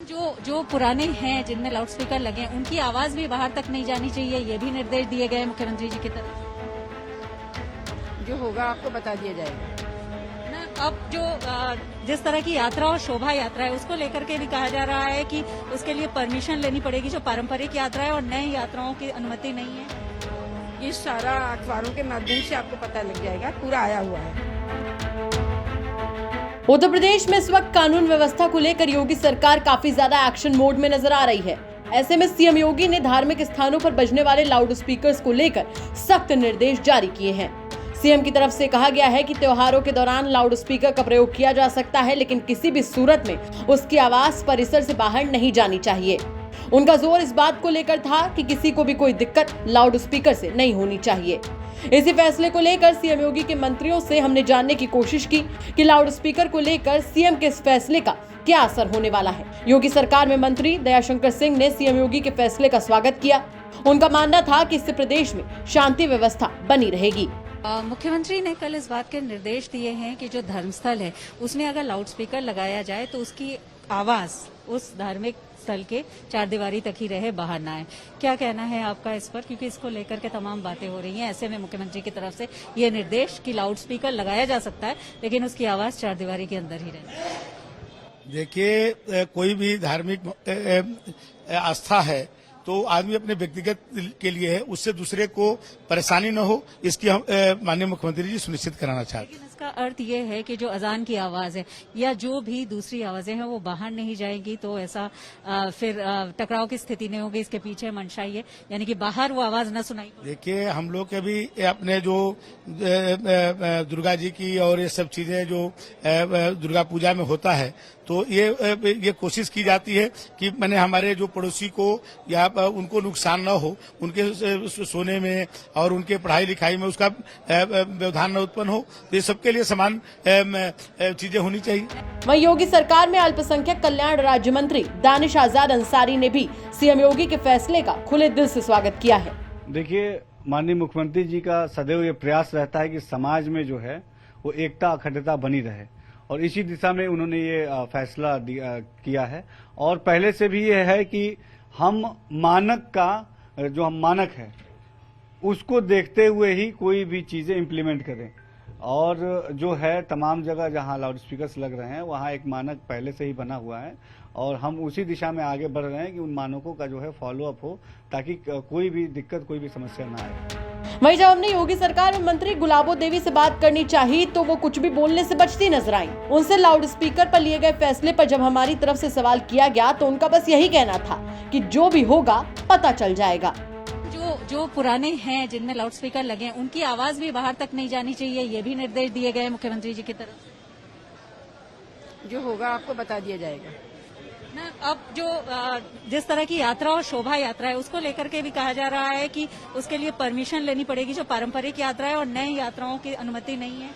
जो पुराने हैं जिनमें लाउड स्पीकर लगे हैं उनकी आवाज भी बाहर तक नहीं जानी चाहिए, ये भी निर्देश दिए गए मुख्यमंत्री जी की तरफ जो होगा आपको बता दिया जाएगा ना। अब जो जिस तरह की यात्रा और शोभा यात्रा है उसको लेकर के भी कहा जा रहा है कि उसके लिए परमिशन लेनी पड़ेगी, जो पारंपरिक यात्रा है और नई यात्राओं की अनुमति नहीं है। ये सारा अखबारों के माध्यम से आपको पता लग जाएगा, पूरा आया हुआ है। उत्तर प्रदेश में इस वक्त कानून व्यवस्था को लेकर योगी सरकार काफी ज्यादा एक्शन मोड में नजर आ रही है। ऐसे में सीएम योगी ने धार्मिक स्थानों पर बजने वाले लाउड स्पीकर्स को लेकर सख्त निर्देश जारी किए हैं। सीएम की तरफ से कहा गया है कि त्योहारों के दौरान लाउड स्पीकर का प्रयोग किया जा सकता है, लेकिन किसी भी सूरत में उसकी आवाज परिसर से बाहर नहीं जानी चाहिए। उनका जोर इस बात को लेकर था कि किसी को भी कोई दिक्कत लाउड स्पीकर से नहीं होनी चाहिए। इसी फैसले को लेकर सीएम योगी के मंत्रियों से हमने जानने की कोशिश की कि लाउड स्पीकर को लेकर सीएम के इस फैसले का क्या असर होने वाला है। योगी सरकार में मंत्री दयाशंकर सिंह ने सीएम योगी के फैसले का स्वागत किया। उनका मानना था कि इससे प्रदेश में शांति व्यवस्था बनी रहेगी। मुख्यमंत्री ने कल इस बात के निर्देश दिए हैं कि जो धर्मस्थल है उसमें अगर लाउड स्पीकर लगाया जाए तो उसकी आवाज उस धार्मिक स्थल के चारदीवारी तक ही रहे, बाहर ना आए। क्या कहना है आपका इस पर, क्योंकि इसको लेकर के तमाम बातें हो रही हैं। ऐसे में मुख्यमंत्री की तरफ से ये निर्देश कि लाउड स्पीकर लगाया जा सकता है लेकिन उसकी आवाज चारदीवारी के अंदर ही रहे। देखिए, कोई भी धार्मिक आस्था है तो आदमी अपने व्यक्तिगत के लिए है, उससे दूसरे को परेशानी न हो, इसकी हम माननीय मुख्यमंत्री जी सुनिश्चित कराना चाहते हैं। लेकिन इसका अर्थ ये है कि जो अजान की आवाज है या जो भी दूसरी आवाजें हैं वो बाहर नहीं जाएंगी, तो ऐसा फिर टकराव की स्थिति नहीं होगी। इसके पीछे मंशा ये, यानी कि बाहर वो आवाज न सुनाई। देखिए, हम लोग के भी अपने जो दुर्गा जी की और ये सब चीजें जो दुर्गा पूजा में होता है, तो ये कोशिश की जाती है कि मैंने हमारे जो पड़ोसी को या उनको नुकसान न हो, उनके सोने में और उनके पढ़ाई लिखाई में उसका व्यवधान न उत्पन्न हो, तो ये सबके लिए समान चीजें होनी चाहिए। वहीं योगी सरकार में अल्पसंख्यक कल्याण राज्य मंत्री दानिश आजाद अंसारी ने भी सीएम योगी के फैसले का खुले दिल से स्वागत किया है। देखिए, माननीय मुख्यमंत्री जी का सदैव ये प्रयास रहता है कि समाज में जो है वो एकता अखंडता बनी रहे, और इसी दिशा में उन्होंने ये फैसला किया है। और पहले से भी ये है कि हम मानक का जो हम मानक है उसको देखते हुए ही कोई भी चीजें इम्प्लीमेंट करें, और जो है तमाम जगह जहां लाउड स्पीकर्स लग रहे हैं वहां एक मानक पहले से ही बना हुआ है, और हम उसी दिशा में आगे बढ़ रहे हैं कि उन मानकों का जो है फॉलो अप हो, ताकि कोई भी दिक्कत कोई भी समस्या ना आए। वहीं जब हमने योगी सरकार में मंत्री गुलाबो देवी से बात करनी चाहिए तो वो कुछ भी बोलने से बचती नजर आई। उनसे लाउड स्पीकर पर लिए गए फैसले पर जब हमारी तरफ से सवाल किया गया तो उनका बस यही कहना था कि जो भी होगा पता चल जाएगा। जो पुराने हैं जिनमें लाउड स्पीकर लगे हैं उनकी आवाज भी बाहर तक नहीं जानी चाहिए, ये भी निर्देश दिए गए मुख्यमंत्री जी की तरफ से। जो होगा आपको बता दिया जाएगा ना। अब जो जिस तरह की यात्रा और शोभा यात्रा है उसको लेकर के भी कहा जा रहा है कि उसके लिए परमिशन लेनी पड़ेगी, जो पारंपरिक यात्रा है और नई यात्राओं की अनुमति नहीं है।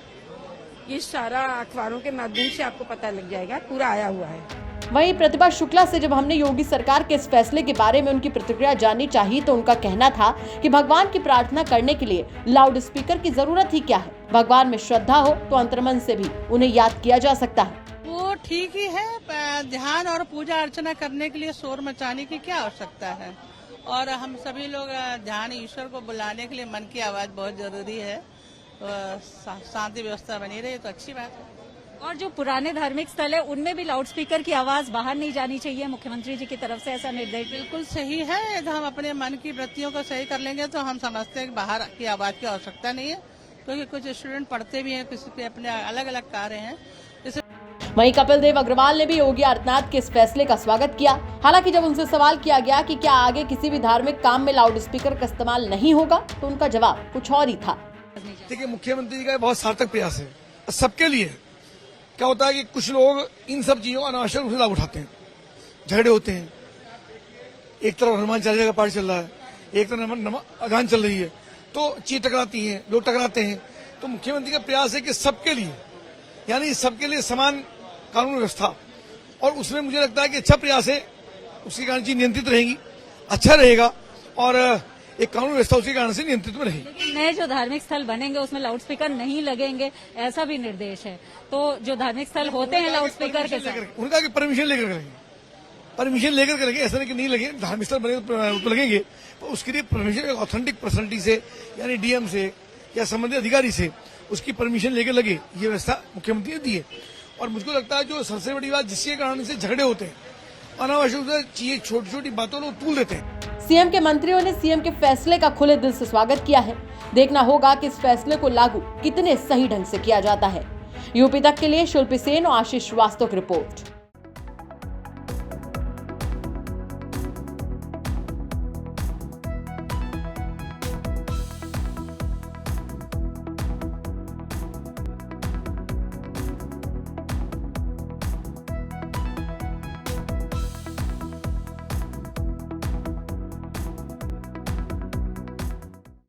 ये सारा अखबारों के माध्यम से आपको पता लग जाएगा, पूरा आया हुआ है। वहीं प्रतिभा शुक्ला से जब हमने योगी सरकार के इस फैसले के बारे में उनकी प्रतिक्रिया जाननी चाहिए तो उनका कहना था कि भगवान की प्रार्थना करने के लिए लाउड स्पीकर की जरूरत ही क्या है। भगवान में श्रद्धा हो तो अंतर्मन से भी उन्हें याद किया जा सकता है। वो ठीक ही है, ध्यान और पूजा अर्चना करने के लिए शोर मचाने की क्या आवश्यकता है। और हम सभी लोग ध्यान ईश्वर को बुलाने के लिए मन की आवाज बहुत जरूरी है, शांति व्यवस्था बनी रहे तो अच्छी बात है। और जो पुराने धार्मिक स्थल है उनमें भी लाउड स्पीकर की आवाज बाहर नहीं जानी चाहिए, मुख्यमंत्री जी की तरफ से ऐसा निर्देश। बिल्कुल सही है, यदि हम अपने मन की वृत्तियों को सही कर लेंगे तो हम समझते हैं कि बाहर की आवाज की आवश्यकता नहीं है, क्योंकि कुछ स्टूडेंट पढ़ते भी हैं, किसी के अपने अलग अलग कार्य हैं। वहीं कपिल देव अग्रवाल ने भी योगी आदित्यनाथ के इस फैसले का स्वागत किया। हालांकि जब उनसे सवाल किया गया कि क्या आगे किसी भी धार्मिक काम में लाउड स्पीकर का इस्तेमाल नहीं होगा तो उनका जवाब कुछ और ही था। देखिए, मुख्यमंत्री जी का बहुत सार्थक प्रयास है सबके लिए। क्या होता है कि कुछ लोग इन सब चीजों का अनावश्यक रूप से लाभ उठाते हैं, झगड़े होते हैं। एक तरफ हनुमान चालीसा का पाठ चल रहा है, एक तरफ अजान चल रही है, तो चीज टकराती है, लोग टकराते हैं। तो मुख्यमंत्री का प्रयास है कि सबके लिए, यानी सबके लिए समान कानून व्यवस्था, और उसमें मुझे लगता है कि अच्छा प्रयास है। उसके कारण चीज नियंत्रित रहेगी, अच्छा रहेगा, और एक कानून व्यवस्था उसी कारण से नियंत्रित में रहेगी। लेकिन नए जो धार्मिक स्थल बनेंगे उसमें लाउड स्पीकर नहीं लगेंगे, ऐसा भी निर्देश है। तो जो धार्मिक स्थल होते हैं लाउड स्पीकर के साथ, उनका परमिशन लेकर करेंगे। परमिशन लेकर करेंगे, ऐसा नहीं कि नहीं लगे, धार्मिक स्थल बने तो लगेंगे, तो उसके लिए परमिशन एक ऑथेंटिक पर्सनलिटी से यानी डीएम से या संबंधित अधिकारी से उसकी परमिशन लेकर लगे, ये व्यवस्था मुख्यमंत्री ने दी है। और मुझको लगता है जो सबसे बड़ी बात जिसके कारण से झगड़े होते हैं, अनावश्यक चीजें छोटी छोटी बातों को तूल देते हैं। सीएम के मंत्रियों ने सीएम के फैसले का खुले दिल से स्वागत किया है। देखना होगा कि इस फैसले को लागू कितने सही ढंग से किया जाता है। यूपी तक के लिए शिल्पी सेन और आशीष श्रीवास्तव की रिपोर्ट।